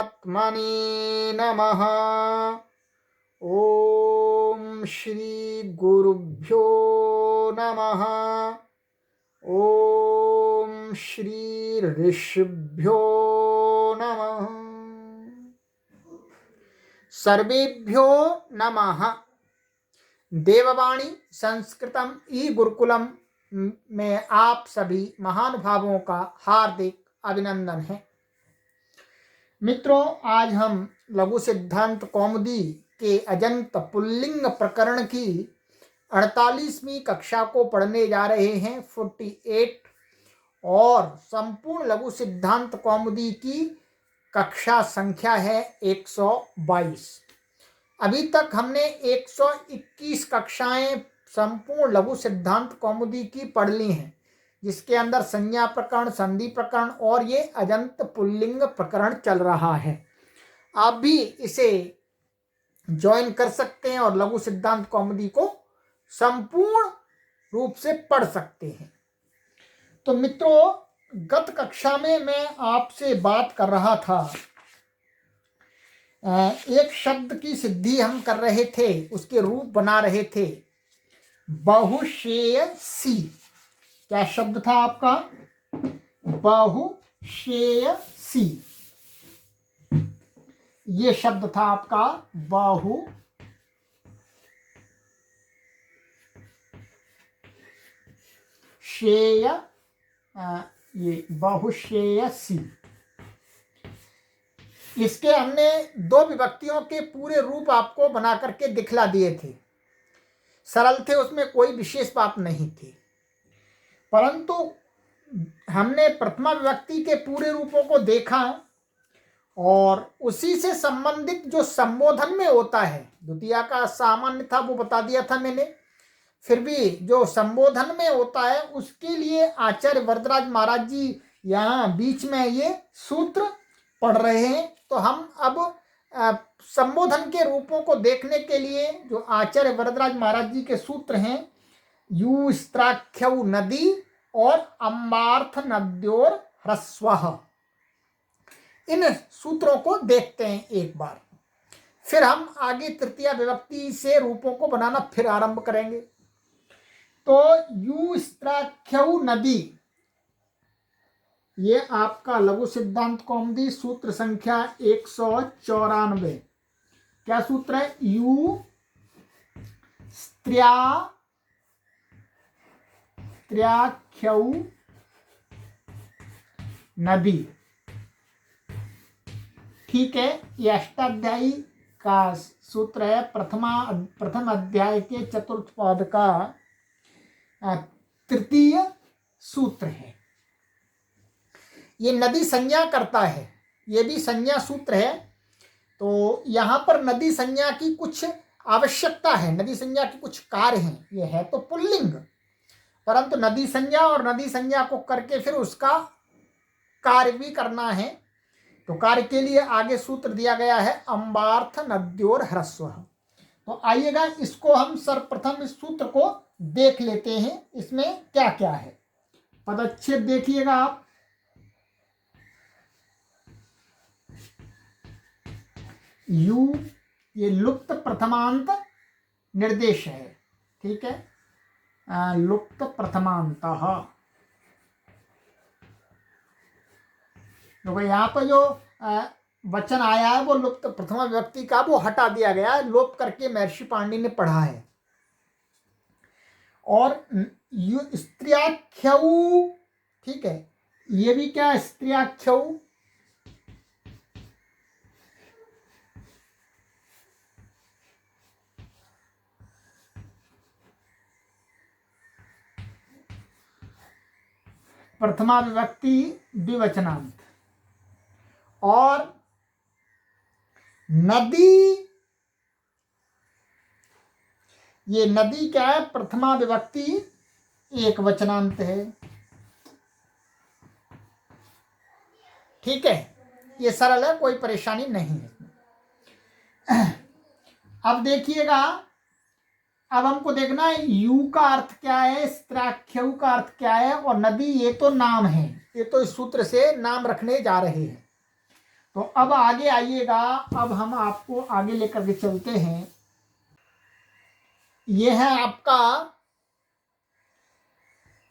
आत्मने नमः। ओम श्री गुरुभ्यो नमः। ओम श्री ऋषिभ्यो नमः। सर्वेभ्यो नमः। देववाणी संस्कृतम ई गुरुकुलम में आप सभी महानुभावों का हार्दिक अभिनंदन है। मित्रों, आज हम लघु सिद्धांत कौमुदी के अजंत पुल्लिंग प्रकरण की 48वीं कक्षा को पढ़ने जा रहे हैं, 48, और संपूर्ण लघु सिद्धांत कौमुदी की कक्षा संख्या है 122। अभी तक हमने 121 कक्षाएं संपूर्ण लघु सिद्धांत कौमुदी की पढ़ ली हैं, जिसके अंदर संज्ञा प्रकरण, संधि प्रकरण और ये अजंत पुल्लिंग प्रकरण चल रहा है। आप भी इसे ज्वाइन कर सकते हैं और लघु सिद्धांत कौमुदी को संपूर्ण रूप से पढ़ सकते हैं। तो मित्रों, गत कक्षा में मैं आपसे बात कर रहा था, एक शब्द की सिद्धि हम कर रहे थे, उसके रूप बना रहे थे। बहुशेयसी, क्या शब्द था आपका? बहुशेयसी, ये शब्द था आपका ये बहुशेयसी। इसके हमने दो विभक्तियों के पूरे रूप आपको बना करके दिखला दिए थे। सरल थे, उसमें कोई विशेष बात नहीं थी, परंतु हमने प्रथमा विभक्ति के पूरे रूपों को देखा और उसी से संबंधित जो संबोधन में होता है, द्वितीया का सामान्य था वो बता दिया था मैंने, फिर भी जो संबोधन में होता है उसके लिए आचार्य वरदराज महाराज जी यहाँ बीच में ये सूत्र पढ़ रहे हैं। तो हम अब संबोधन के रूपों को देखने के लिए जो आचार्य वरदराज महाराज जी के सूत्र हैं, यू स्त्राख्यौ नदी और अम्बार्थ नद्योर ह्रस्वः, इन सूत्रों को देखते हैं एक बार, फिर हम आगे तृतीया विभक्ति से रूपों को बनाना फिर आरंभ करेंगे। तो यू स्त्राख्यौ नदी, ये आपका लघु सिद्धांत कौमुदी सूत्र संख्या 194। क्या सूत्र है? यू स्त्र्याख्यौ नदी। ठीक है, ये अष्टाध्यायी का सूत्र है, प्रथम अध्याय के चतुर्थ पद का तृतीय सूत्र है। ये नदी संज्ञा करता है, ये भी संज्ञा सूत्र है। तो यहाँ पर नदी संज्ञा की कुछ आवश्यकता है, नदी संज्ञा के कुछ कार्य हैं। ये है तो पुल्लिंग, परंतु नदी संज्ञा और नदी संज्ञा को करके फिर उसका कार्य भी करना है। तो कार्य के लिए आगे सूत्र दिया गया है, अम्बार्थ नद्योर ह्रस्वः। तो आइएगा, इसको हम सर्वप्रथम इस सूत्र को देख लेते हैं, इसमें क्या क्या है। पदच्छेद देखिएगा आप। यू, ये लुप्त प्रथमांत निर्देश है। ठीक है, लुप्त प्रथमांतः। तो यहाँ पर जो वचन आया है वो लुप्त प्रथमा विभक्ति का वो हटा दिया गया है, लोप करके महर्षि पाणिनि ने पढ़ा है। और स्त्र्याख्यौ, ठीक है, ये भी क्या? स्त्र्याख्यौ। प्रथमा विभक्ति द्विवचनांत। और नदी, ये नदी क्या है? प्रथमा विभक्ति एक वचनांत है। ठीक है, ये सरल है, कोई परेशानी नहीं है। अब देखिएगा, अब हमको देखना है यू का अर्थ क्या है, स्त्राख्यौ का अर्थ क्या है, और नदी ये तो नाम है, ये तो इस सूत्र से नाम रखने जा रहे हैं। तो अब आगे आइएगा, अब हम आपको आगे लेकर के चलते हैं। यह है आपका,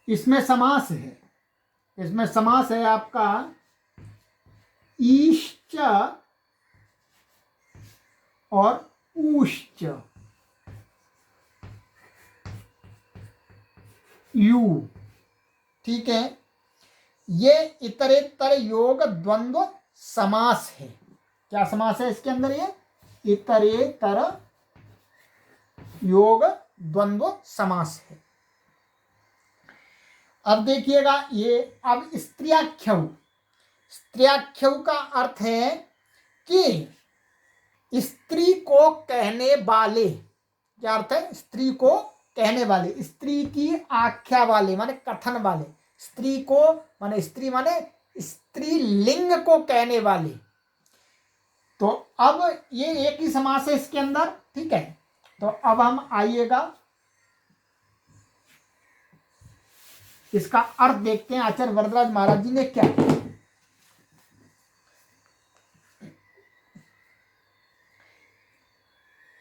इसमें समास है, इसमें समास है आपका ईश्च और ऊश्च, यू, ठीक है। ये इतरेतर योग द्वंद्व समास है। क्या समास है इसके अंदर? ये इतरेतर योग द्वंद्व समास है। अब देखिएगा, ये अब स्त्रियाख्यौ, स्त्रियाख्यौ का अर्थ है कि स्त्री को कहने वाले, क्या अर्थ है? स्त्री को कहने वाले, स्त्री की आख्या वाले माने कथन वाले, स्त्री को माने स्त्री माने स्त्रीलिंग को कहने वाले। तो अब ये एक ही समास है इसके अंदर, ठीक है। तो अब हम आइएगा, इसका अर्थ देखते हैं आचार्य वरदराज महाराज जी ने क्या किया।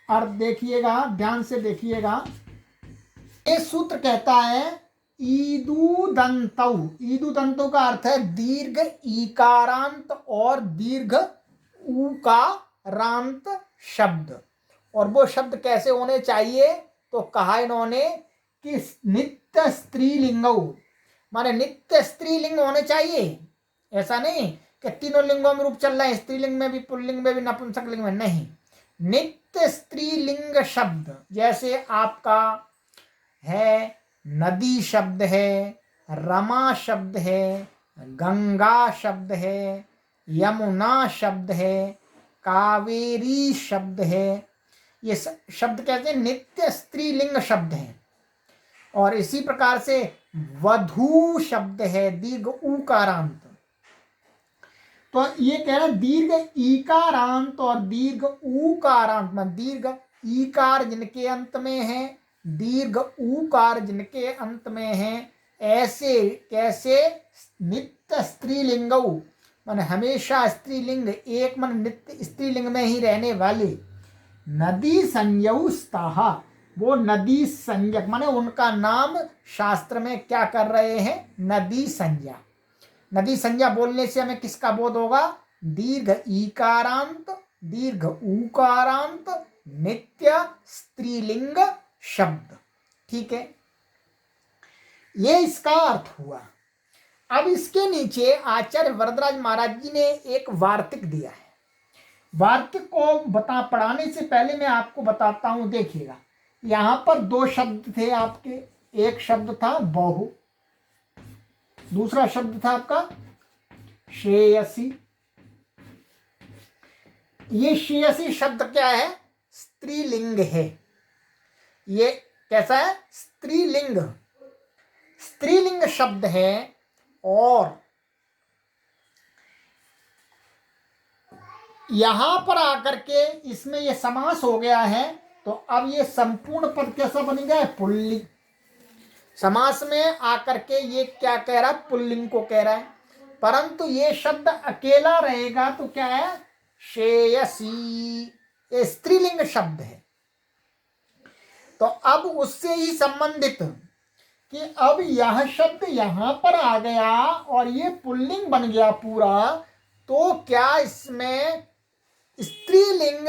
अर्थ देखिएगा, ध्यान से देखिएगा। ये सूत्र कहता है ईदुदंतौ, ईदुदंतौ का अर्थ है दीर्घ ईकारांत और दीर्घ ऊकारांत शब्द। और वो शब्द कैसे होने चाहिए? तो कहा इन्होंने कि नित्य स्त्रीलिंगौ, माने नित्य स्त्रीलिंग होने चाहिए। ऐसा नहीं कि तीनों लिंगों में रूप चल रहे हैं, स्त्रीलिंग में भी, पुल्लिंग में भी, नपुंसक लिंग में नहीं। नित्य स्त्रीलिंग शब्द, जैसे आपका है नदी शब्द है, रमा शब्द है, गंगा शब्द है, यमुना शब्द है, कावेरी शब्द है। ये शब्द कहते हैं नित्य स्त्रीलिंग शब्द हैं। और इसी प्रकार से वधू शब्द है दीर्घ ऊकारांत। तो ये कह रहे हैं दीर्घ ईकारांत और दीर्घ ऊकारांत, में दीर्घ ईकार जिनके अंत में है, दीर्घ ऊकार जिनके अंत में है, ऐसे कैसे नित्य स्त्रीलिंगौ, माने हमेशा स्त्रीलिंग, एक मन नित्य स्त्रीलिंग में ही रहने वाले। नदी संज्ञौस्ताः, वो नदी संज्ञक माने उनका नाम शास्त्र में क्या कर रहे हैं? नदी संज्ञा। नदी संज्ञा बोलने से हमें किसका बोध होगा? दीर्घ ईकारांत, दीर्घ ऊकारांत, नित्य स्त्रीलिंग शब्द, ठीक है। ये इसका अर्थ हुआ। अब इसके नीचे आचार्य वरदराज महाराज जी ने एक वार्तिक दिया है। वार्तिक को पढ़ाने से पहले मैं आपको बताता हूं। देखिएगा, यहां पर दो शब्द थे आपके, एक शब्द था बहु, दूसरा शब्द था आपका श्रेयसी। ये श्रेयसी शब्द क्या है? स्त्रीलिंग है। ये कैसा है? स्त्रीलिंग, स्त्रीलिंग शब्द है। और यहां पर आकर के इसमें ये समास हो गया है। तो अब ये संपूर्ण पद कैसा बन गया है? पुल्लिंग। समास में आकर के ये क्या कह रहा है? पुल्लिंग को कह रहा है। परंतु ये शब्द अकेला रहेगा तो क्या है? श्रेयसी, ये स्त्रीलिंग शब्द है। तो अब उससे ही संबंधित कि अब यह शब्द यहां पर आ गया और ये पुल्लिंग बन गया पूरा, तो क्या इसमें स्त्रीलिंग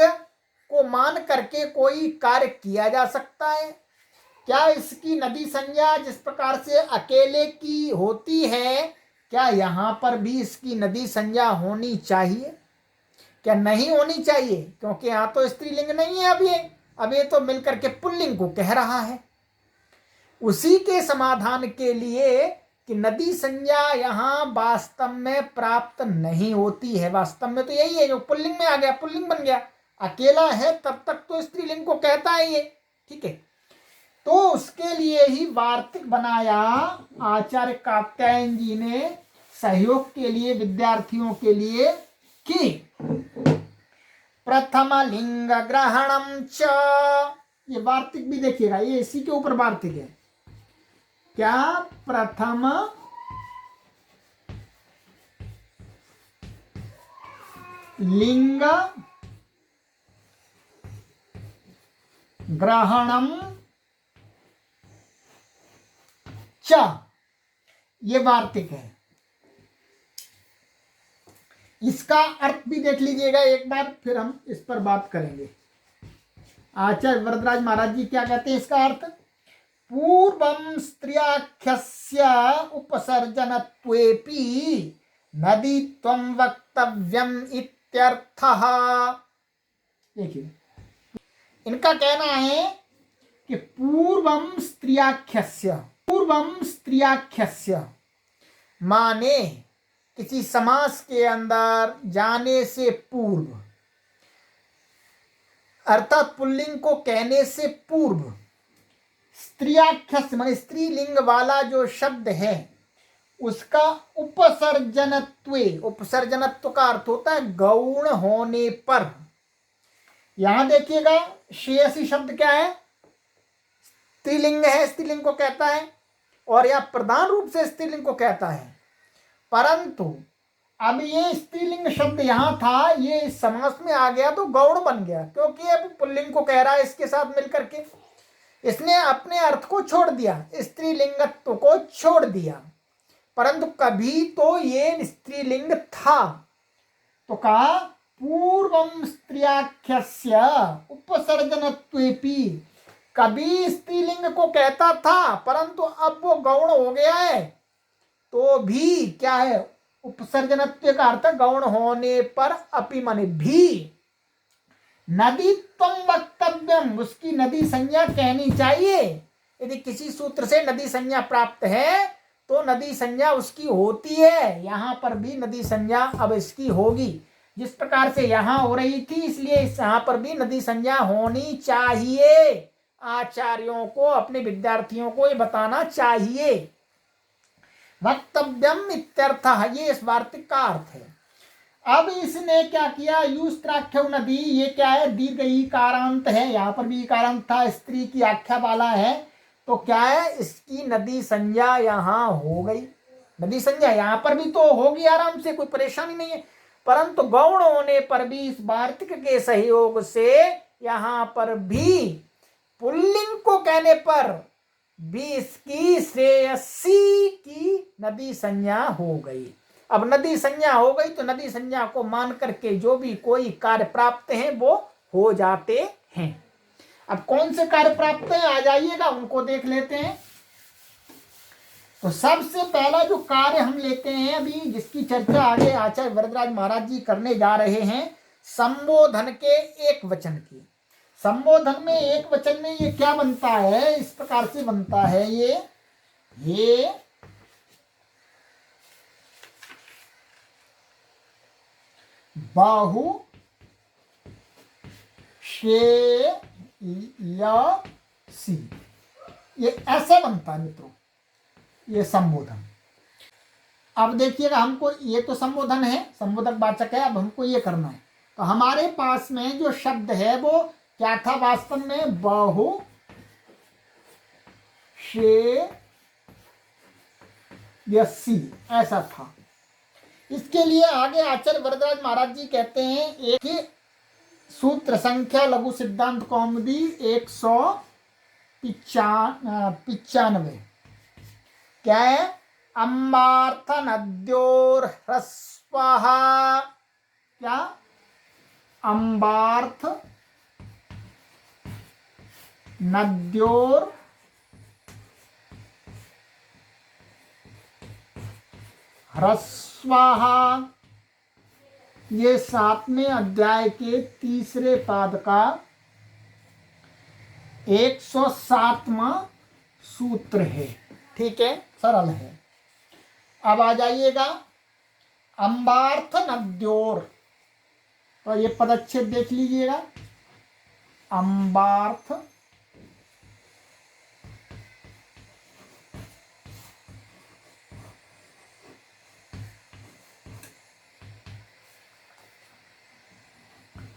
को मान करके कोई कार्य किया जा सकता है? क्या इसकी नदी संज्ञा जिस प्रकार से अकेले की होती है, क्या यहाँ पर भी इसकी नदी संज्ञा होनी चाहिए? क्या नहीं होनी चाहिए? क्योंकि यहाँ तो स्त्रीलिंग नहीं है। अब ये तो मिलकर के पुल्लिंग को कह रहा है। उसी के समाधान के लिए कि नदी संज्ञा यहाँ वास्तव में प्राप्त नहीं होती है। वास्तव में तो यही है, जो पुल्लिंग में आ गया, पुल्लिंग बन गया। अकेला है तब तक तो स्त्रीलिंग को कहता है ये, ठीक है। तो उसके लिए ही वार्तिक बनाया आचार्य कात्यायन जी ने, सहयोग के लिए विद्यार्थियों के लिए, कि प्रथम लिंग ग्रहणम च। ये वार्तिक भी देखिएगा, ये इसी के ऊपर वार्तिक है। क्या? प्रथम लिंग ग्रहणम च, ये वार्तिक है। इसका अर्थ भी देख लीजिएगा एक बार, फिर हम इस पर बात करेंगे। आचार्य वरदराज महाराज जी क्या कहते हैं इसका अर्थ? पूर्वं स्त्रियाख्यस्य उपसर्जनत्वेपि नदीत्वं वक्तव्यम इत्यर्थः। देखिए, इनका कहना है कि पूर्वं स्त्रियाख्यस्य माने किसी समास के अंदर जाने से पूर्व, अर्थात पुल्लिंग को कहने से पूर्व स्त्रियाख्यस्य माने स्त्रीलिंग वाला जो शब्द है उसका उपसर्जनत्व का अर्थ होता है गौण होने पर। यहां देखिएगा, श्रेयसी शब्द क्या है? स्त्रीलिंग है, स्त्रीलिंग को कहता है, और यह प्रधान रूप से स्त्रीलिंग को कहता है। परंतु अब ये स्त्रीलिंग शब्द यहां था, ये इस समास में आ गया तो गौण बन गया, क्योंकि अब पुल्लिंग को कह रहा है इसके साथ मिलकर के। इसने अपने अर्थ को छोड़ दिया, स्त्रीलिंगत्व को छोड़ दिया, परंतु कभी तो ये स्त्रीलिंग था। तो कहा पूर्वं स्त्रियाख्यस्य उपसर्जनत्वेपि, कभी स्त्रीलिंग को कहता था परंतु अब वो गौण हो गया है, तो भी क्या है? उपसर्जनत्व का अर्थ गौण होने पर, अपि माने भी, नदीत्वं वक्तव्यम, उसकी नदी संज्ञा कहनी चाहिए। यदि किसी सूत्र से नदी संज्ञा प्राप्त है तो नदी संज्ञा उसकी होती है, यहां पर भी नदी संज्ञा अब इसकी होगी। जिस प्रकार से यहां हो रही थी, इसलिए यहां पर भी नदी संज्ञा होनी चाहिए। आचार्यों को अपने विद्यार्थियों को ये बताना चाहिए। वक्तव्यम इत्यर्थः, ये इस वार्तिक का अर्थ है। अब इसने क्या किया? यूस्त्राख्य नदी, ये क्या है? दीर्घ ईकारांत है, यहाँ पर भी ईकारांत था, स्त्री की आख्या वाला है, तो क्या है? इसकी नदी संज्ञा यहाँ हो गई। नदी संज्ञा यहाँ पर भी तो होगी आराम से, कोई परेशानी नहीं है, परंतु गौण होने पर भी इस वार्तिक के सहयोग से यहाँ पर भी पुल्लिंग को कहने पर भी इसकी श्रेयसी की नदी संज्ञा हो गई। अब नदी संज्ञा हो गई तो नदी संज्ञा को मान करके जो भी कोई कार्य प्राप्त है वो हो जाते हैं। अब कौन से कार्य प्राप्त है, आ जाइएगा, उनको देख लेते हैं। तो सबसे पहला जो कार्य हम लेते हैं अभी, जिसकी चर्चा आगे आचार्य वरदराज महाराज जी करने जा रहे हैं, संबोधन के एक वचन की। संबोधन में एक वचन में ये क्या बनता है? इस प्रकार से बनता है ये बाहु श्रेयसी, ये ऐसे बनता है मित्रों, ये संबोधन। अब देखिएगा, हमको ये तो संबोधन है, संबोधक वाचक है, अब हमको ये करना है। तो हमारे पास में जो शब्द है वो क्या था वास्तव में? बहु श्रेयसी, ऐसा था। इसके लिए आगे आचार्य वरदराज महाराज जी कहते हैं, एक ही सूत्र संख्या लघु सिद्धांत कौमुदी 195, क्या है? अम्बार्थ नद्योर ह्रस्वः, क्या? अम्बार्थ नद्योर ह्रस्वः, ये 7वें अध्याय के तीसरे पाद का 107वां सूत्र है। ठीक है, सरल है। अब आ जाइएगा, अम्बार्थ नद्योर, तो ये पदच्छेद देख लीजिएगा, अम्बार्थ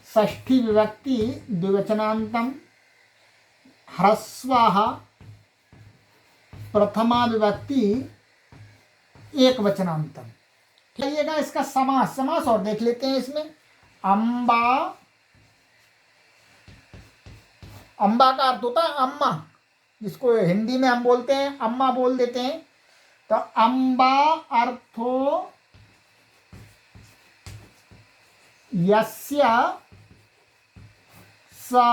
षष्ठी विभक्ति द्विवचनांतम, ह्रस्वः प्रथमा विभक्ति एक वचनांतम। आइएगा इसका समास और देख लेते हैं। इसमें अम्बा, अम्बा का अर्थ होता है अम्मा, जिसको हिंदी में हम बोलते हैं अम्मा बोल देते हैं। तो अम्बा अर्थो यस्य सा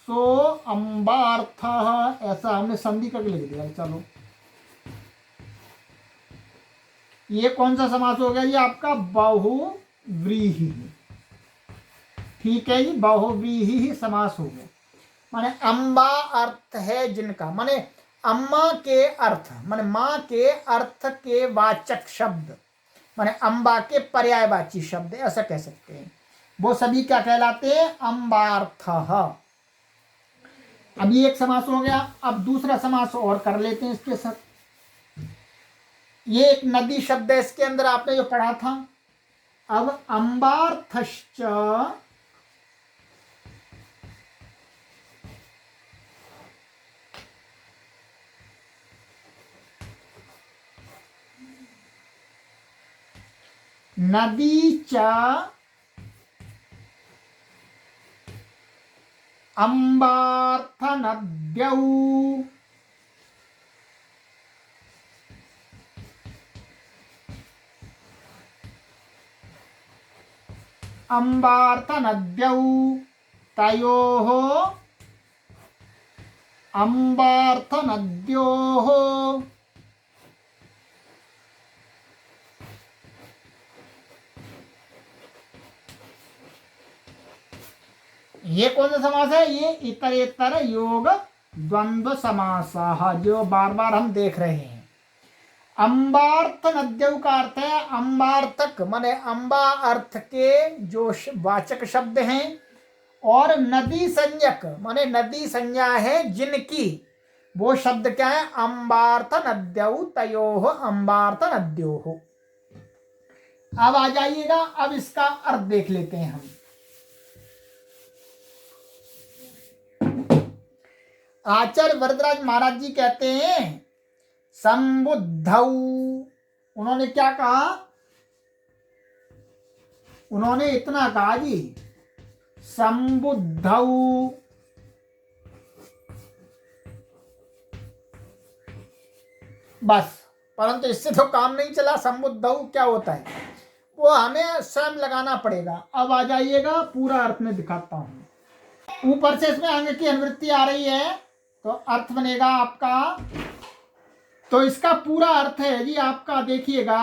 सो अम्बार्थः, ऐसा हमने संधि करके लिख दिया। चलो ये कौन सा समास हो गया? ये आपका बहुव्रीहि, ठीक है जी, बहुव्रीहि समास हो गया। माने अम्बा अर्थ है जिनका, माने अम्मा के अर्थ, माने माँ के अर्थ के वाचक शब्द, माने अम्बा के पर्यायवाची शब्द, ऐसा कह सकते हैं। वो सभी क्या कहलाते हैं? अम्बार्थः। अभी एक समास हो गया, अब दूसरा समास और कर लेते हैं इसके साथ। ये एक नदी शब्द है, इसके अंदर आपने जो पढ़ा था। अब अम्बार्थश्च नदी च अम्बार्थ नद्यौ अम्बार्थ नद्यौ तयोः अम्बार्थ नद्योः ये कौन सा समास है? ये इतरेतर योग द्वंद्व समास, जो बार बार हम देख रहे हैं। अम्बार्थ नद्यौ का अर्थ है अम्बार्थक, माने अम्बा अर्थ के जो वाचक शब्द हैं, और नदी संज्ञक माने नदी संज्ञा है जिनकी, वो शब्द क्या है? अम्बार्थ नद्यौ तयोः अम्बार्थ नद्योः। अब आ जाइएगा, अब इसका अर्थ देख लेते हैं हम। आचार्य वरदराज महाराज जी कहते हैं संबुद्धौ, उन्होंने क्या कहा? उन्होंने इतना कहा जी, संबुद्धौ बस। परंतु इससे तो काम नहीं चला। संबुद्धौ क्या होता है वो हमें स्वयं लगाना पड़ेगा। अब आ जाइएगा, पूरा अर्थ में दिखाता हूं। ऊपर से इसमें अंग की अनुवृत्ति आ रही है, तो अर्थ बनेगा आपका, तो इसका पूरा अर्थ है जी आपका, देखिएगा।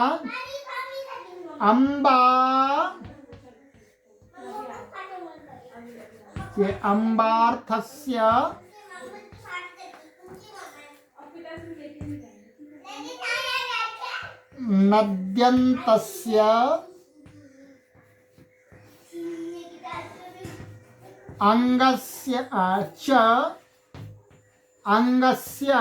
अम्बा, ये अम्बार्थस्य नद्यन्तस्य अंगस्य च अंगस्य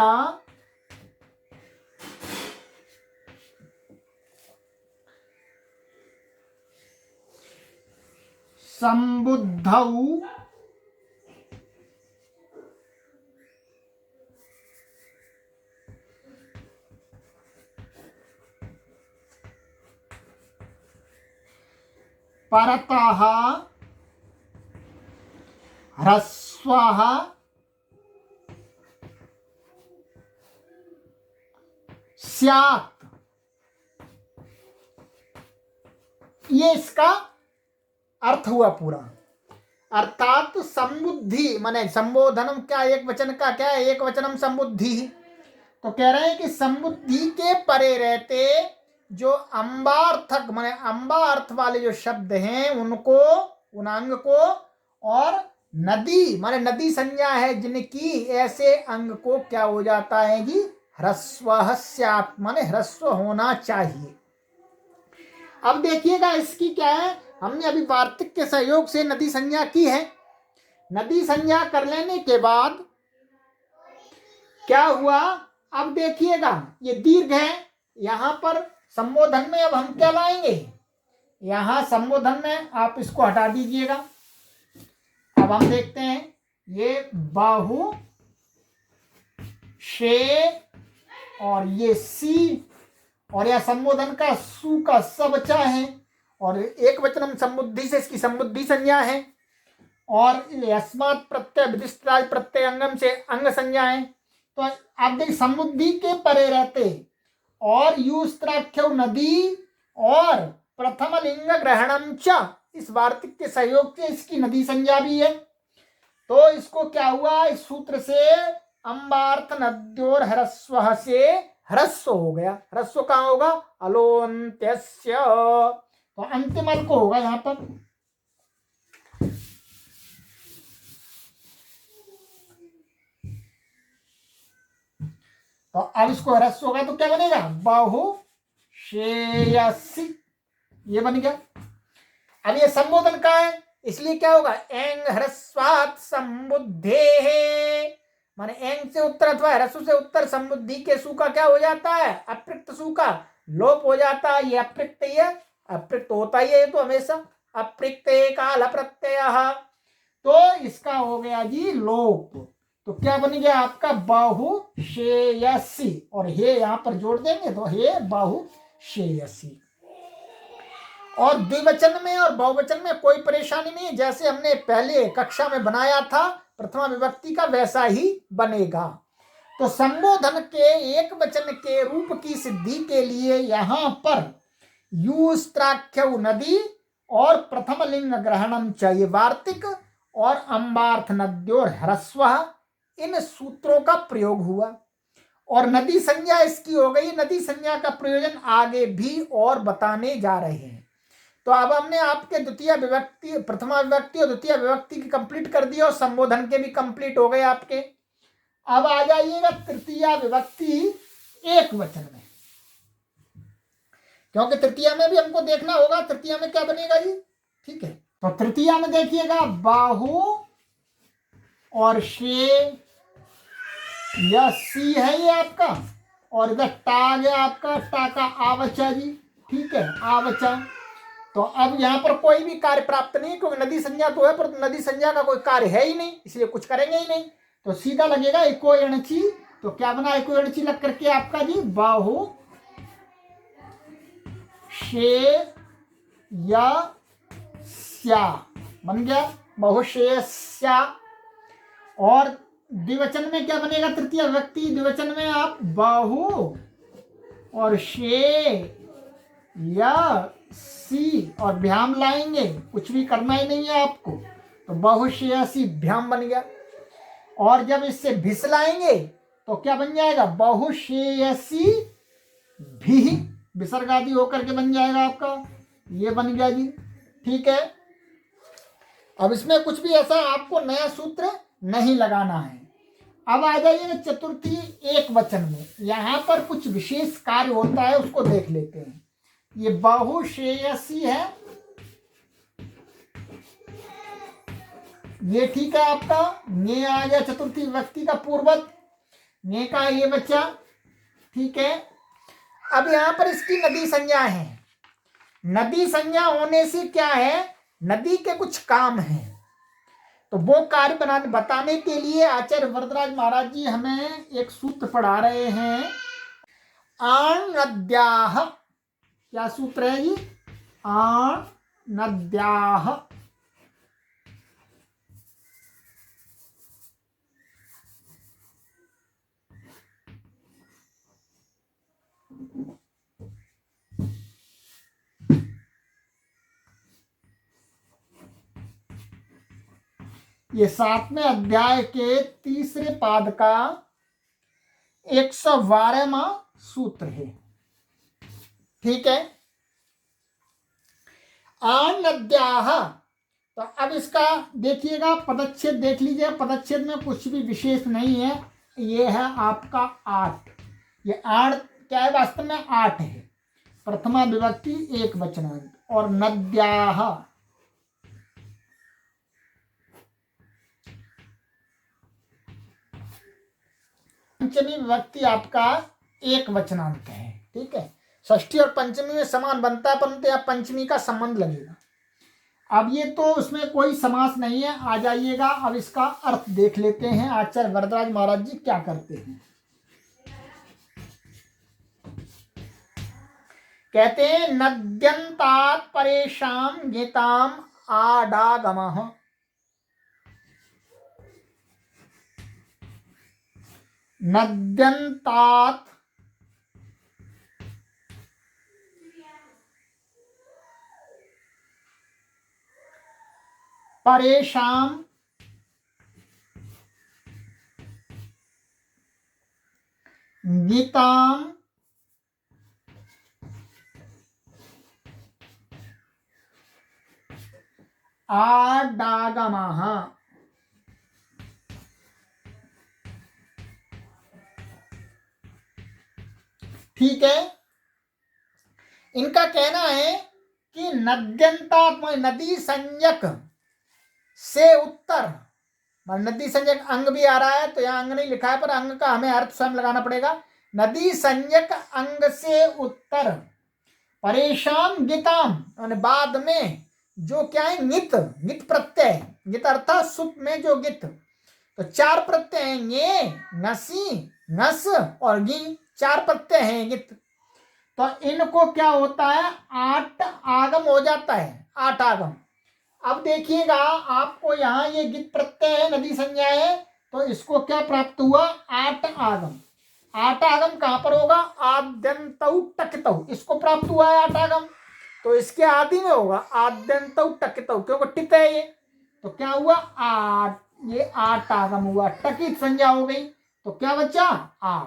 संबुद्धौ परतः ह्रस्वः स्यात्, ये इसका अर्थ हुआ पूरा। अर्थात संबुद्धि माने संबोधनम, क्या एक वचन का क्या है? एक वचनम संबुद्धि। तो कह रहे हैं कि संबुद्धि के परे रहते जो अम्बार्थक माने अम्बा अर्थ वाले जो शब्द हैं उनको, उन अंग को, और नदी माने नदी संज्ञा है जिनकी, ऐसे अंग को क्या हो जाता है जी? ह्रस्वः स्यात्, माने ह्रस्व होना चाहिए। अब देखिएगा इसकी क्या है, हमने अभी वार्तिक के सहयोग से नदी संज्ञा की है। नदी संज्ञा कर लेने के बाद क्या हुआ? अब देखिएगा ये दीर्घ है, यहां पर संबोधन में अब हम क्या लाएंगे? यहां संबोधन में आप इसको हटा दीजिएगा। अब हम देखते हैं ये बाहु शे और ये सी, और यह संबोधन का सु का स बचा है, और एक वचनम समुद्धि से इसकी समुद्धि संज्ञा है, और यस्मात् प्रत्यय विदिष्टराज प्रत्यय अंगम से अंग संज्ञा है। तो आप देखिए समुद्धि के परे रहते और यूस्त्राख्य नदी और प्रथम लिंग ग्रहणम च, इस वार्तिक के सहयोग से इसकी नदी संज्ञा भी है। तो इसको क्या हुआ, इस सूत्र से अम्बार्थ नद्योर ह्रस्व से ह्रस्व हो गया। ह्रस्व कहाँ होगा, अलोन्त्यस्य, तो अंतिम अल को होगा यहां पर। तो अब इसको ह्रस्व होगा तो क्या बनेगा, बहुशेयसी, ये बन गया। अब ये संबोधन का है, इसलिए क्या होगा, एंग ह्रस्वात् संबुद्धे, माने एंग से उत्तर अथवा ह्रस्व से उत्तर संबुद्धि के सु का क्या हो जाता है, अप्रिक्त सु का लोप हो जाता है। ये अप्रिक्त ही है, अप्रिक्त होता ही है तो हमेशा, अप्रिक्त काल प्रत्यय, तो इसका हो गया जी लोप। तो क्या बन गया आपका, बहुशेयसी, और हे यहां पर जोड़ देंगे तो हे बहुशेयसी। और द्विवचन में और बहुवचन में कोई परेशानी नहीं, जैसे हमने पहले कक्षा में बनाया था प्रथमा विभक्ति का, वैसा ही बनेगा। तो संबोधन के एक वचन के रूप की सिद्धि के लिए यहां पर यूस्त्राख्य नदी और प्रथम लिंग ग्रहणम चाहिए वार्तिक और अम्बार्थ नद्योर ह्रस्व, इन सूत्रों का प्रयोग हुआ और नदी संज्ञा इसकी हो गई। नदी संज्ञा का प्रयोजन आगे भी और बताने जा रहे हैं। तो अब हमने आपके द्वितीय विभक्ति, प्रथमा विभक्ति और द्वितीय विभक्ति की कंप्लीट कर दिया और संबोधन के भी कंप्लीट हो गए आपके। अब आ जाइएगा तृतीय विभक्ति एक वचन में, क्योंकि तृतीय में भी हमको देखना होगा तृतीय में क्या बनेगा जी, ठीक है। तो तृतीय में देखिएगा बाहु और शे, यह सी है ये आपका, और इधर टा है आपका, टा का आवचा जी, ठीक है, आवचा। तो अब यहाँ पर कोई भी कार्य प्राप्त नहीं, क्योंकि नदी संज्ञा तो है पर नदी संज्ञा का कोई कार्य है ही नहीं, इसलिए कुछ करेंगे ही नहीं। तो सीधा लगेगा इको एणची, तो क्या बना इको एणची लग करके आपका जी, बाहु शे या स्या बन गया, बहुशेयस्या। और द्विवचन में क्या बनेगा, तृतीय विभक्ति द्विवचन में आप बाहु और शे या सी और भ्याम लाएंगे, कुछ भी करना ही नहीं है आपको, तो बहुशेयसी भ्याम बन गया। और जब इससे भिस लाएंगे तो क्या बन जाएगा, बहुशेयसी भी, विसर्ग आदि होकर के बन जाएगा आपका, ये बन गया जी, ठीक है। अब इसमें कुछ भी ऐसा आपको नया सूत्र नहीं लगाना है। अब आ जाइए चतुर्थी एक वचन में, यहां पर कुछ विशेष कार्य होता है, उसको देख लेते हैं। ये बहुशेयसी है, ये ठीक है आपका, ने आ गया चतुर्थी विभक्ति का पूर्वत, ने का ये बच्चा, ठीक है। अब यहां पर इसकी नदी संज्ञा है। नदी संज्ञा होने से क्या है, नदी के कुछ काम हैं, तो वो कार्य बताने के लिए आचार्य वरदराज महाराज जी हमें एक सूत्र पढ़ा रहे हैं। आण नद्याः, क्या सूत्र है जी, आण नद्याः। ये 7वें अध्याय के तीसरे पाद का 112वां सूत्र है, ठीक है। आण नद्याः, तो अब इसका देखिएगा पदच्छेद देख लीजिए, पदच्छेद में कुछ भी विशेष नहीं है, ये है आपका 8। ये आण क्या है, वास्तव में 8 है, प्रथमा विभक्ति एक वचनांत, और नद्याः पंचमी विभक्ति आपका एक वचनांत है, ठीक है। षष्ठी और पंचमी में समान बनता है, परंतु यहाँ पंचमी का संबंध लगेगा। अब ये तो उसमें कोई समास नहीं है, आ जाइएगा अब इसका अर्थ देख लेते हैं, आचार्य वरदराज महाराज जी क्या करते हैं। कहते हैं नद्यंतात् परेशान गीताम आडागमः। नद्यंतात् परेशान गीताम आडागमः। ठीक है, इनका कहना है कि नद्यंतात् नदी संज्ञक से उत्तर, नदी संज्ञक अंग भी आ रहा है तो यहाँ अंग नहीं लिखा है पर अंग का हमें अर्थ स्वयं लगाना पड़ेगा। नदी संज्ञक अंग से उत्तर परेशान गिताम, बाद में जो क्या है गित, गित प्रत्यय, गित अर्थात सुप में जो गित, तो चार प्रत्यय हैं, ये नसी नस और गी, चार प्रत्यय हैं गित, तो इनको क्या होता है आठ आगम हो जाता है, आठ आगम। अब देखिएगा आपको यहाँ ये गित प्रत्यय है, नदी संज्ञा है, तो इसको क्या प्राप्त हुआ आठ आगम। आठ आगम कहां पर होगा आद्यंतौ टकितौ, इसको प्राप्त हुआ है आठ आगम, तो इसके आदि में होगा आद्यंतौ टकितौ, क्योंकि टित है ये, तो क्या हुआ आठ, ये आठ आगम हुआ, टकित संज्ञा हो गई, तो क्या बचा आ।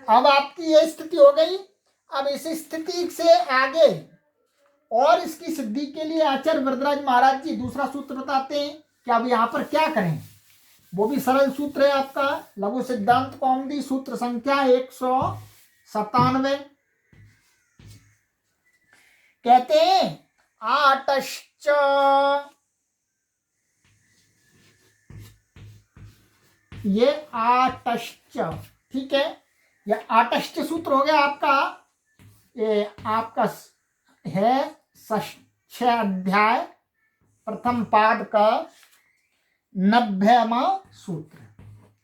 अब आपकी ये स्थिति हो गई। अब इस स्थिति से आगे और इसकी सिद्धि के लिए आचार्य वरदराज महाराज जी दूसरा सूत्र बताते हैं कि अब यहां पर क्या करें। वो भी सरल सूत्र है आपका, लघु सिद्धांत कौमुदी सूत्र संख्या 197। कहते हैं आटश्च, ये आटश्च, ठीक है, ये आटश्च सूत्र हो गया आपका, ये आपका है 6 अध्याय प्रथम पाद का 90वां सूत्र,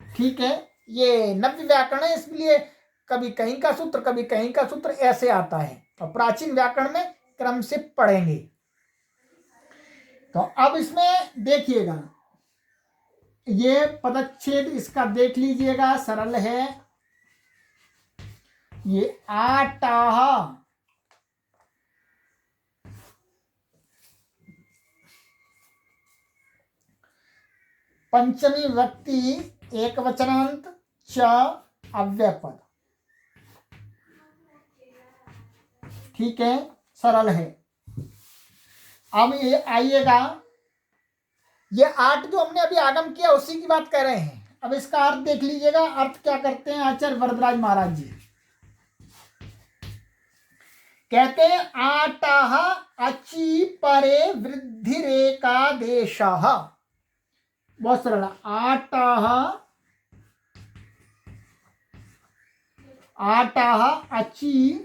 ठीक है। ये नव्य व्याकरण है, इसलिए कभी कहीं का सूत्र कभी कहीं का सूत्र ऐसे आता है, और प्राचीन व्याकरण में क्रम से पढ़ेंगे। तो अब इसमें देखिएगा ये पदच्छेद इसका देख लीजिएगा, सरल है। ये आटाह, पंचमी व्यक्ति एक वचनांत च अव्ययपद, ठीक है, सरल है। अब ये आइएगा, ये 8 जो हमने अभी आगम किया उसी की बात कर रहे हैं। अब इसका अर्थ देख लीजिएगा, अर्थ क्या करते हैं आचार्य वरदराज महाराज जी। कहते हैं आटाह अचि परे वृद्धि रेखा देश, बहुत सरल, आटाह, आटाह अचि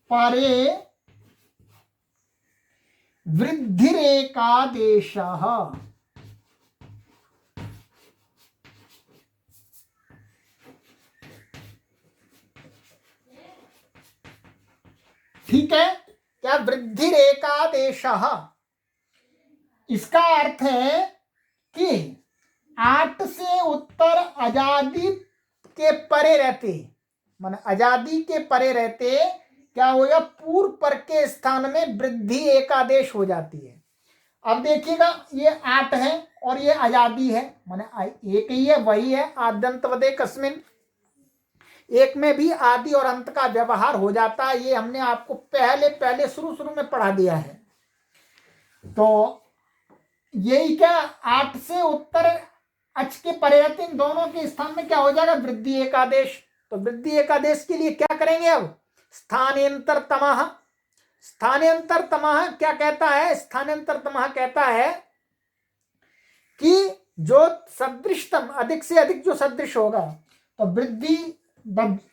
परे वृद्धि रेखा देश, ठीक है। क्या वृद्धि रेखा देश, इसका अर्थ है कि 8 से उत्तर आजादी के परे रहते, माने आजादी के परे रहते क्या होगा पूर्व पर के स्थान में वृद्धि एकादेश हो जाती है। अब देखिएगा ये 8 है और ये आजादी है, माने एक ही है, वही है आद्यंतवदे कस्मिन, एक में भी आदि और अंत का व्यवहार हो जाता है। ये हमने आपको पहले शुरू में पढ़ा दिया है। तो यही क्या 8 से उत्तर अच के परे रहते, इन दोनों के स्थान में क्या हो जाएगा वृद्धि एकादेश। तो वृद्धि एकादेश के लिए क्या करेंगे, अब स्थानांतर तमः, स्थानांतर तमः क्या कहता है, स्थानांतर तमः कहता है कि जो सदृशतम अधिक से अधिक जो सदृश होगा, तो वृद्धि,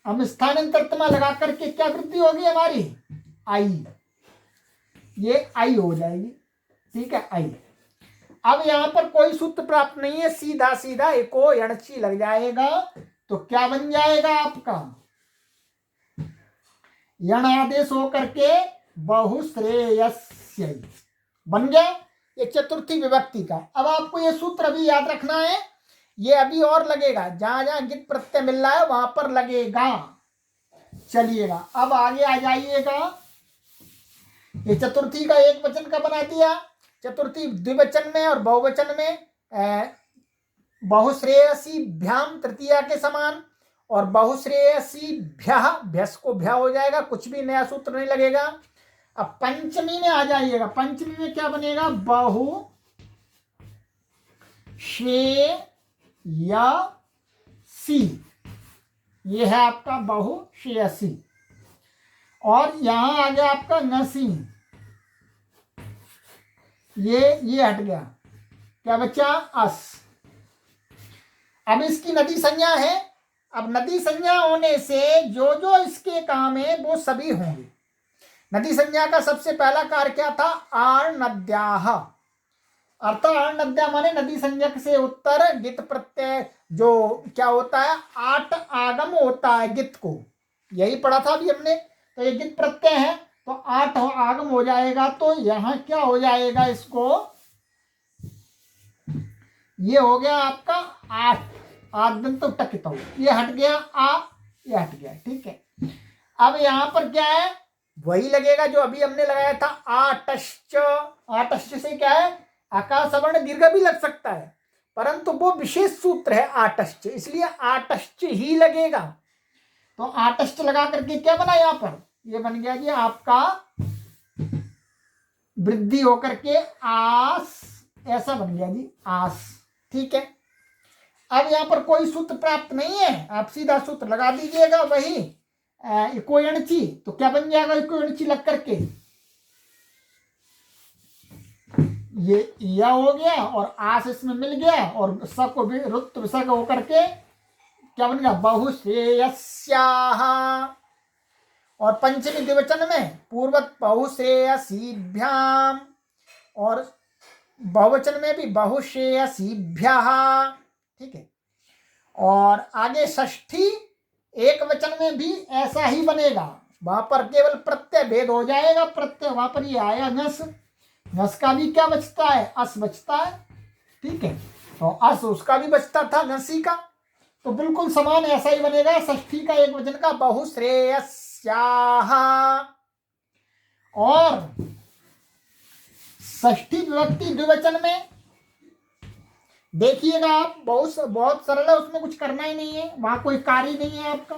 हम स्थानांतर तमः लगा करके क्या वृद्धि होगी हमारी आई, ये आई हो जाएगी, ठीक है आई। अब यहां पर कोई सूत्र प्राप्त नहीं है, सीधा सीधा एको यणची लग जाएगा, तो क्या बन जाएगा आपका यण आदेश होकर के बहुश्रेयस्य बन गया। ये चतुर्थी विभक्ति का। अब आपको ये सूत्र अभी याद रखना है, ये अभी और लगेगा, जहां जहां गित प्रत्यय मिल रहा है वहां पर लगेगा। चलिएगा अब आगे आ जाइएगा। ये चतुर्थी का एक वचन का बना दिया, चतुर्थी द्विवचन में और बहुवचन में बहुश्रेयसी भ्याम तृतीया के समान, और बहुश्रेयसी भ्य, भ्यस को भ्या हो जाएगा, कुछ भी नया सूत्र नहीं लगेगा। अब पंचमी में आ जाइएगा। पंचमी में क्या बनेगा? बहु श्रेयसी, ये है आपका बहुश्रेयसी। और यहां आ गया आपका नसी, ये हट गया, क्या बच्चा? अस। अब इसकी नदी संज्ञा है। अब नदी संज्ञा होने से जो जो इसके काम है वो सभी होंगे। नदी संज्ञा का सबसे पहला कार्य क्या था? आर्नद्याः। अर्थात आर्नद्या माने नदी संज्ञक से उत्तर गित प्रत्यय, जो क्या होता है? आठ आगम होता है गित को, यही पढ़ा था अभी हमने। तो ये गित प्रत्यय है तो आठ आगम हो जाएगा। तो यहां क्या हो जाएगा? इसको ये हो गया आपका आठ, आदन तो टकित हो, ये हट गया ये हट गया। ठीक है। अब यहां पर क्या है? वही लगेगा जो अभी हमने लगाया था, आटश्च। आटश्च से क्या है? आकार सवर्ण दीर्घ भी लग सकता है, परंतु वो विशेष सूत्र है आटश्च, इसलिए आटश्च ही लगेगा। तो आटश्च लगा करके क्या बना यहां पर? ये बन गया जी आपका वृद्धि होकर के आस, ऐसा बन गया जी आस। ठीक है। अब यहां पर कोई सूत्र प्राप्त नहीं है, आप सीधा सूत्र लगा दीजिएगा वही इको एणची। तो क्या बन जाएगा इको एणची लग करके? ये या हो गया और आस इसमें मिल गया, और स को भी रुत विसर्ग होकर के क्या बन गया? बहुश्रेयस्याः। और पंचमी द्विवचन में पूर्वत बहुश्रेयसीभ्याम, और बहुवचन में भी बहुश्रेयसीभ्यः। ठीक है। और आगे षष्ठी एक वचन में भी ऐसा ही बनेगा, वहां पर केवल प्रत्यय भेद हो जाएगा। प्रत्यय वहां पर ये आया नस, नस का भी क्या बचता है? अस बचता है। ठीक है। तो अस उसका भी बचता था नसी का, तो बिल्कुल समान ऐसा ही बनेगा। षष्ठी का एक वचन का बहुश्रेयस्याः, और षष्ठी विभक्ति द्विवचन में देखिएगा आप, बहुत सरल है, उसमें कुछ करना ही नहीं है, वहां कोई कार्य नहीं है आपका।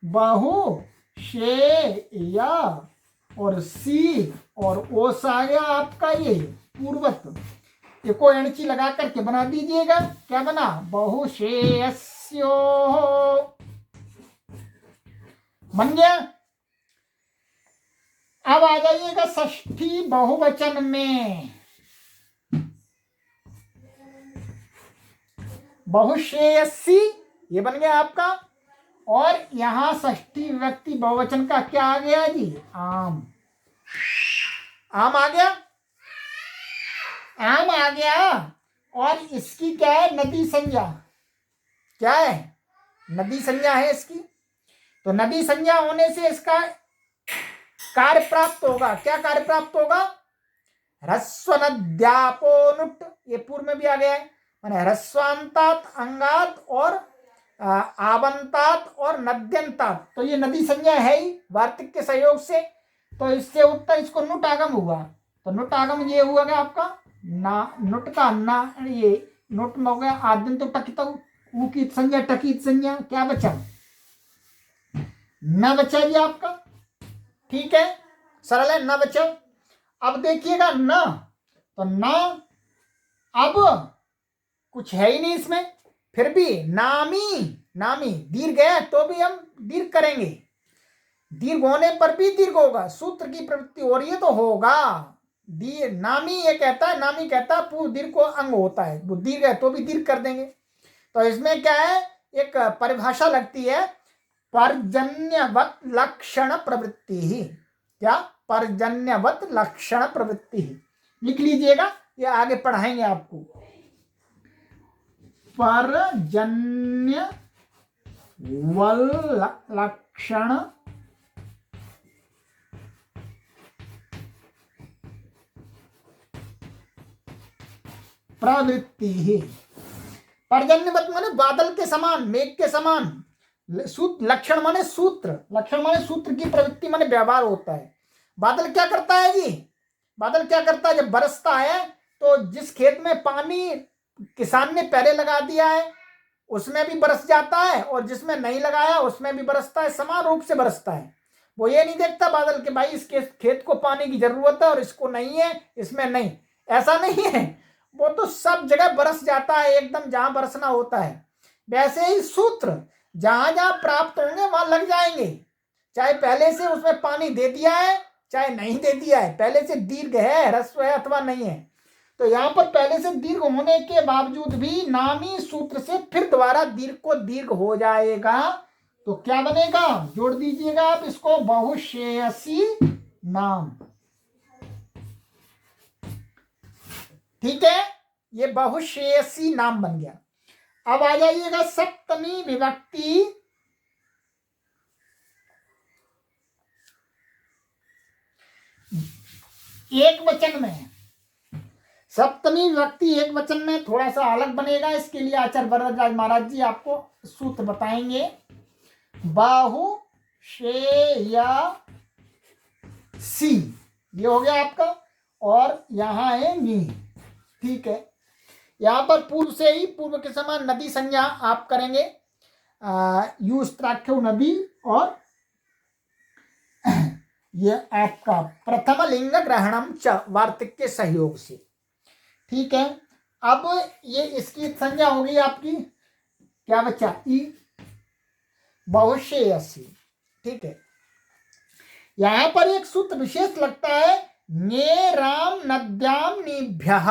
बहु शे और सी और ओस आ गया आपका ये पूर्वत, एको एणची लगा करके बना दीजिएगा। क्या बना? बहुश्रेयस्यो बन गया। अब आ जाइएगा षष्ठी बहुवचन में। बहुश्रेयसी ये बन गया आपका, और यहां षष्ठी विभक्ति बहुवचन का क्या आ गया जी? आम। आम आ गया, आम आ गया। और इसकी क्या है? नदी संज्ञा। क्या है? नदी संज्ञा है इसकी। तो नदी संज्ञा होने से इसका कार्य प्राप्त होगा। क्या कार्य प्राप्त होगा? ह्रस्व नद्यापोनुट, ये पूर्व में भी आ गया है, माने ह्रस्वांतात अंगात और आवंतात और नद्यंतात। तो ये नदी संज्ञा है ही वार्तिक के सहयोग से। तो इससे उत्तर इसको नुट आगम हुआ। तो नुट आगम ये हुआ क्या आपका? ना, नुट का ना, ये नुट में हो गया आद्यंत टकित, ऊ की संज्ञा टकित संज्ञा, क्या बचा? न बचा जी आपका। ठीक है, सरल है, न बचा। अब देखिएगा न, तो न अब कुछ है ही नहीं इसमें, फिर भी नामी, नामी दीर्घ है तो भी हम दीर्घ करेंगे, दीर्घ होने पर भी दीर्घ होगा। सूत्र की प्रवृत्ति हो रही है तो होगा दीर्घ। नामी ये कहता है, नामी कहता है पूर्व दीर्घ को अंग होता है, वो दीर्घ है तो भी दीर्घ कर देंगे। तो इसमें क्या है? एक परिभाषा लगती है, पर्जन्यवत लक्षण प्रवृत्ति ही। क्या? पर्जन्यवत लक्षण प्रवृत्ति ही लिख लीजिएगा, ये आगे पढ़ाएंगे आपको। पर्जन्य वल लक्षण प्रवृत्ति ही। पर्जन्यवत माने बादल के समान, मेघ के समान। लक्षण माने सूत्र, लक्षण माने सूत्र की प्रवृत्ति माने व्यवहार होता है। बादल क्या करता है जी? बादल क्या करता है? जब बरसता है तो जिस खेत में पानी किसान ने पहले लगा दिया है उसमें भी बरस जाता है, और जिसमें नहीं लगाया उसमें भी बरसता है, समान रूप से बरसता है। वो ये नहीं देखता बादल के भाई इस खेत को पानी की जरूरत है और इसको नहीं है, इसमें नहीं, ऐसा नहीं है। वो तो सब जगह बरस जाता है एकदम जहां बरसना होता है। वैसे ही सूत्र जहां जहां प्राप्त होंगे वहां लग जाएंगे, चाहे पहले से उसमें पानी दे दिया है चाहे नहीं दे दिया है, पहले से दीर्घ है, ह्रस्व है अथवा नहीं है। तो यहाँ पर पहले से दीर्घ होने के बावजूद भी नामी सूत्र से फिर दोबारा दीर्घ को दीर्घ हो जाएगा, तो क्या बनेगा? जोड़ दीजिएगा आप इसको, बहुश्रेयसी नाम। ठीक है, ये बहुश्रेयसी नाम बन गया। अब आ जाइएगा सप्तमी विभक्ति एक वचन में। सप्तमी विभक्ति एक वचन में थोड़ा सा अलग बनेगा, इसके लिए आचार्य वरदराज महाराज जी आपको सूत्र बताएंगे। बहुश्रेयसी ये हो गया आपका, और यहां है नी। ठीक है, यहां पर पूर्व से ही पूर्व के समान नदी संज्ञा आप करेंगे, युस्त्राख्यो नदी, और ये आपका प्रथम लिंग ग्रहणम च वार्तिक के सहयोग से। ठीक है, अब ये इसकी संज्ञा होगी आपकी क्या बच्चा? ई, बहुश्रेयसी। ठीक है, यहां पर एक सूत्र विशेष लगता है, ङे राम नद्याम निभ्यः।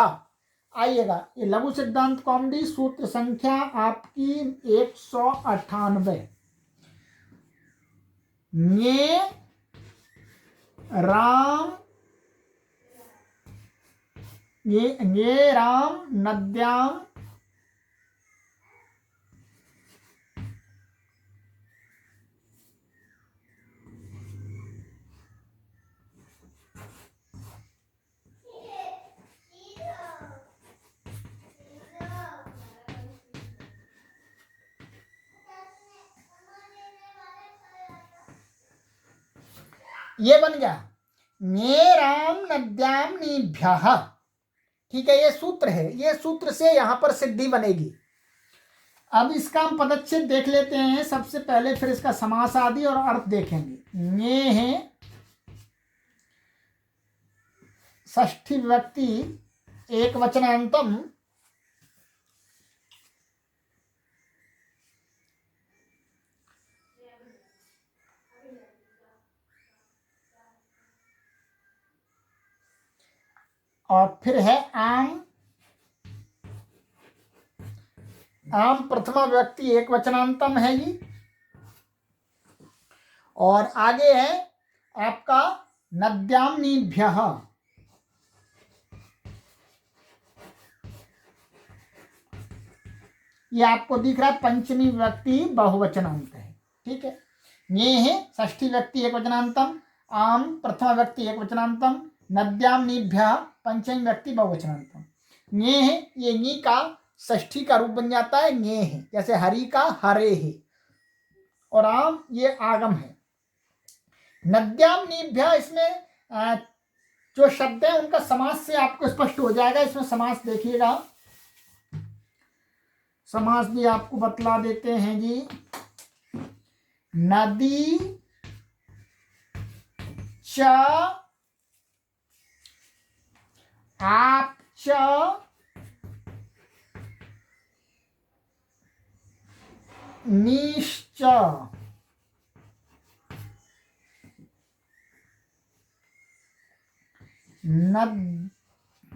आइएगा, ये लघु सिद्धांत कौमुदी सूत्र संख्या आपकी 198। ङे राम, ये राम नद्याम ये बन गया, ङे राम नद्याम निभ्यः। ठीक है, ये सूत्र है, ये सूत्र से यहां पर सिद्धि बनेगी। अब इसका हम पदच्छेद देख लेते हैं सबसे पहले, फिर इसका समास आदि और अर्थ देखेंगे। ङे है षष्ठी विभक्ति एक वचनांतम, और फिर है आम, आम प्रथमा व्यक्ति एक वचनांतम है जी, और आगे है आपका नद्याम निभ्यः। ये आपको दिख रहा है पंचमी व्यक्ति बहुवचनांत है। ठीक है, ये है षष्ठी व्यक्ति एक वचनांतम, आम प्रथमा व्यक्ति एक वचनांतम, नद्याम निभ्यः पंचमी व्यक्ति बहुवचनांतम। ये है, ये नी का षष्ठी का रूप बन जाता है ङे है, जैसे हरि का हरे है, और आम ये आगम है। नद्याम निभ्यः, इसमें जो शब्द है उनका समास से आपको स्पष्ट हो जाएगा। इसमें समास देखिएगा, समास भी आपको बतला देते हैं जी। नदी च आप च निश्च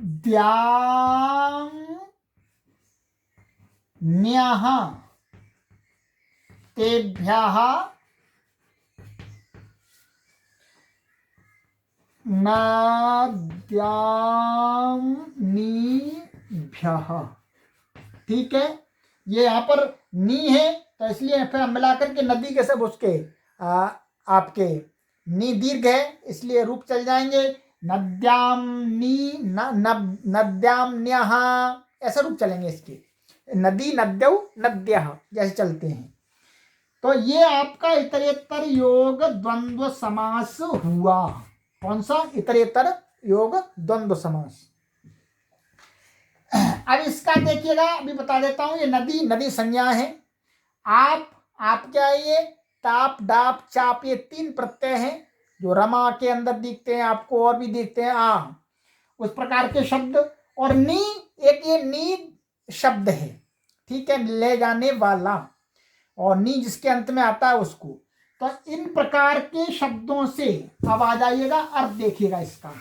नद्यां न्यः तेभ्यः नद्याम्निभ्यः। ठीक है, ये यहाँ पर नी है तो इसलिए फिर हम मिलाकर के नदी के सब उसके आपके नी दीर्घ है इसलिए रूप चल जाएंगे। नद्याम्नि नद्याम्न्यः ऐसा रूप चलेंगे इसके, नदी नद्यौ नद्यः जैसे चलते हैं। तो ये आपका इतरेतर योग द्वंद्व समास हुआ। कौन सा? इतरेतर योग द्वंद्व समास। अब इसका देखिएगा, अभी बता देता हूं। ये नदी, नदी संज्ञा है। आप क्या है? ये ताप डाप चाप, ये 3 प्रत्यय हैं जो रमा के अंदर दिखते हैं आपको, और भी दिखते हैं उस प्रकार के शब्द। और नी, एक ये नी शब्द है, ठीक है, ले जाने वाला, और नी जिसके अंत में आता है उसको। तो इन प्रकार के शब्दों से अब आ जाइएगा, अर्थ देखिएगा इसका।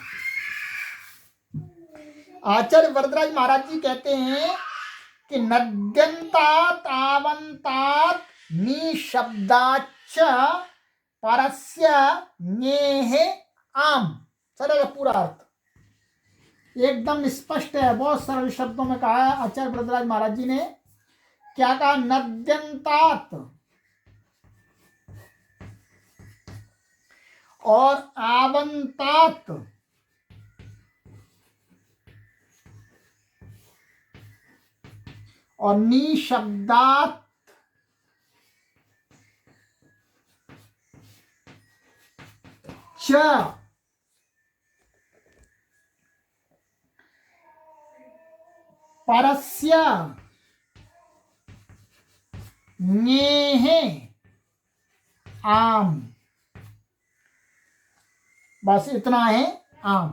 आचार्य वरदराज महाराज जी कहते हैं कि नद्यंतात आवंतात निशब्दाच्च परस्य ज्ञेः आम। सरल पूरा अर्थ एकदम स्पष्ट है, बहुत सरल शब्दों में कहा है आचार्य वरदराज महाराज जी ने। क्या कहा? नद्यंतात और आवंतात और निशब्दात च परस्य ज्ञेः आम। बस इतना है आम।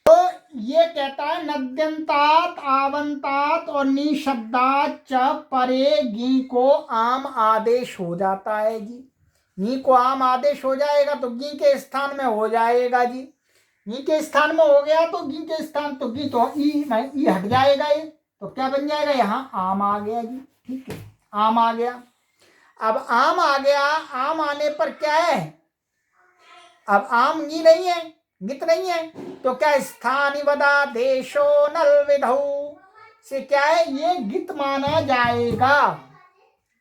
तो ये कहता है नद्यंतात आवंतात और निशब्दात च परे गी को आम आदेश हो जाता है जी। गी को आम आदेश हो जाएगा तो गी के स्थान में हो जाएगा जी। गी के स्थान में हो गया तो गी के स्थान, तो गी तो ई हट जाएगा, ये तो क्या बन जाएगा? यहाँ आम आ गया जी। ठीक है, आम आ गया। अब आम आ गया, आम आने पर क्या है? अब आम गी नहीं है, गित नहीं है, तो क्या स्थानी वदा देशो नल विधौ से क्या है? ये गित माना जाएगा।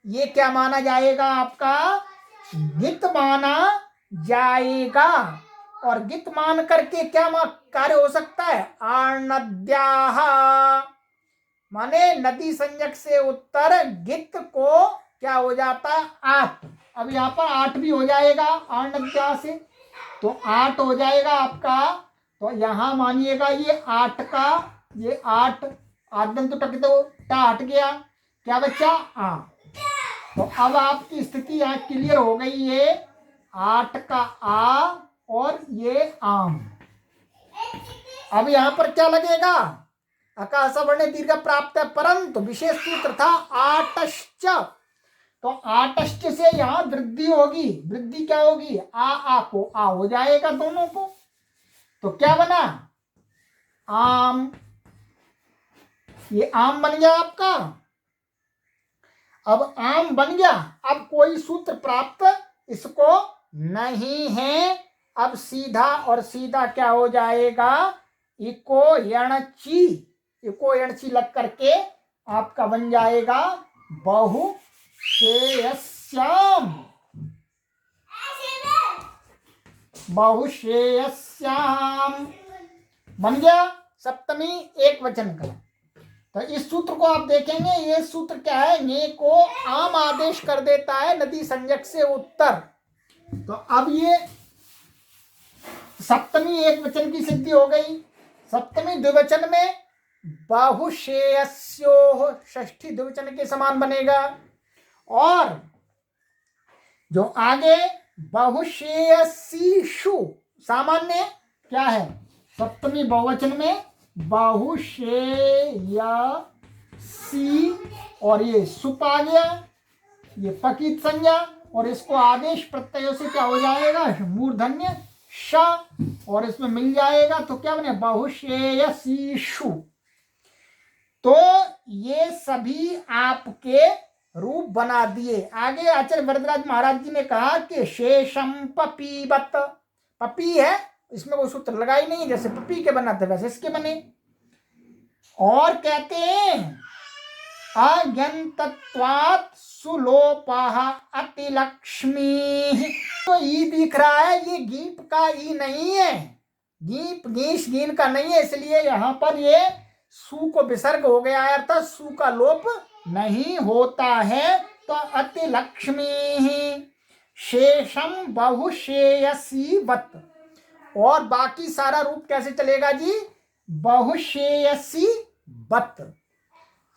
ये क्या माना जाएगा? आपका गित माना जाएगा। और गित मान करके क्या कार्य हो सकता है? आर्णद्याः, माने नदी संज्ञक से उत्तर गित को क्या हो जाता है? आट। अब यहाँ पर आट भी हो जाएगा आर्णद्याः से, तो आट हो जाएगा आपका। तो यहां मानिएगा ये आठ का, ये आठ आदम तो टक दो, टा हट गया, क्या बच्चा? आ। तो अब आपकी स्थिति यहाँ क्लियर हो गई है। आठ का आ और ये आम। अब यहां पर क्या लगेगा? आकाश वर्ण दीर्घ प्राप्त है, परंतु विशेष सूत्र था आटश्च। तो आटश्च से यहां वृद्धि होगी। वृद्धि क्या होगी? आ को आ हो जाएगा दोनों को, तो क्या बना? आम। ये आम बन गया आपका। अब आम बन गया, अब कोई सूत्र प्राप्त इसको नहीं है। अब सीधा और सीधा क्या हो जाएगा? इको यणची, इको यणची लग करके आपका बन जाएगा बहुश्रेयस्याम। बहुश्रेयस्याम बन गया, सप्तमी एक वचन का। तो इस सूत्र को आप देखेंगे, ये सूत्र क्या है? ये को आम आदेश कर देता है नदी संज्ञक से उत्तर। तो अब ये सप्तमी एक वचन की सिद्धि हो गई। सप्तमी द्विवचन में बहुश्रेयस्योः षष्ठी द्विवचन के समान बनेगा। और जो आगे बहुश्रेयसीषु सामान्य क्या है? सप्तमी बहुवचन में बहुश्रेयसी, और ये सुप आ गया, ये पकित संज्ञा, और इसको आदेश प्रत्ययों से क्या हो जाएगा? मूर्धन्य श, और इसमें मिल जाएगा तो क्या बने? बहुश्रेयसीषु। तो ये सभी आपके रूप बना दिए। आगे आचार्य वरदराज महाराज जी ने कहा कि शेषम पपीबत, पपी है, इसमें कोई सूत्र लगा ही नहीं, जैसे पपी के बना थे वैसे इसके बने। और कहते हैं अज्ञंतत्वात् सुलोपः अतिलक्ष्मी। तो ई दिख रहा है, ये गीप का ई नहीं है, गीप गीश गीन का नहीं है, इसलिए यहाँ पर ये सु को विसर्ग हो गया है अर्थात सु का लोप नहीं होता है। तो अतिलक्ष्मी शेषम बहुश्रेयसी वत, और बाकी सारा रूप कैसे चलेगा जी? बहुश्रेयसी वत।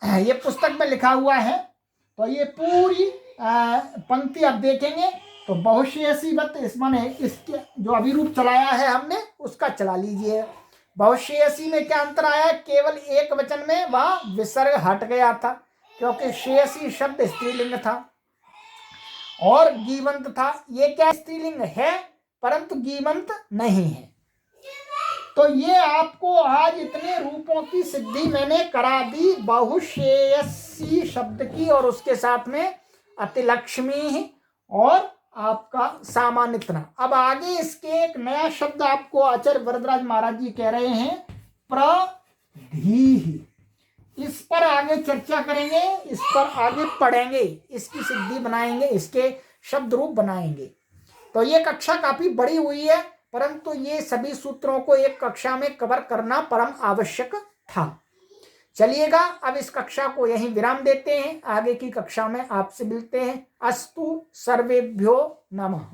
ये पुस्तक में लिखा हुआ है, तो ये पूरी पंक्ति आप देखेंगे तो बहुश्रेयसी वत, इस माने इसके जो अभी रूप चलाया है हमने उसका चला लीजिए। बहुश्रेयसी में क्या अंतर आया? केवल एक वचन में वह विसर्ग हट गया था क्योंकि श्रेयसी शब्द स्त्रीलिंग था और गीवंत था। ये क्या स्त्रीलिंग है परंतु गीवंत नहीं है। तो ये आपको आज इतने रूपों की सिद्धि मैंने करा दी बहुश्रेयसी शब्द की, और उसके साथ में अतिलक्ष्मी और आपका सामान्यतना। अब आगे इसके एक नया शब्द आपको आचार्य वरदराज महाराज जी कह रहे हैं, प्रधीहि। इस पर आगे चर्चा करेंगे, इस पर आगे पढ़ेंगे, इसकी सिद्धि बनाएंगे, इसके शब्द रूप बनाएंगे। तो ये कक्षा काफी बड़ी हुई है परंतु ये सभी सूत्रों को एक कक्षा में कवर करना परम आवश्यक था। चलिएगा अब इस कक्षा को यहीं विराम देते हैं, आगे की कक्षा में आपसे मिलते हैं। अस्तु सर्वेभ्यो नमः।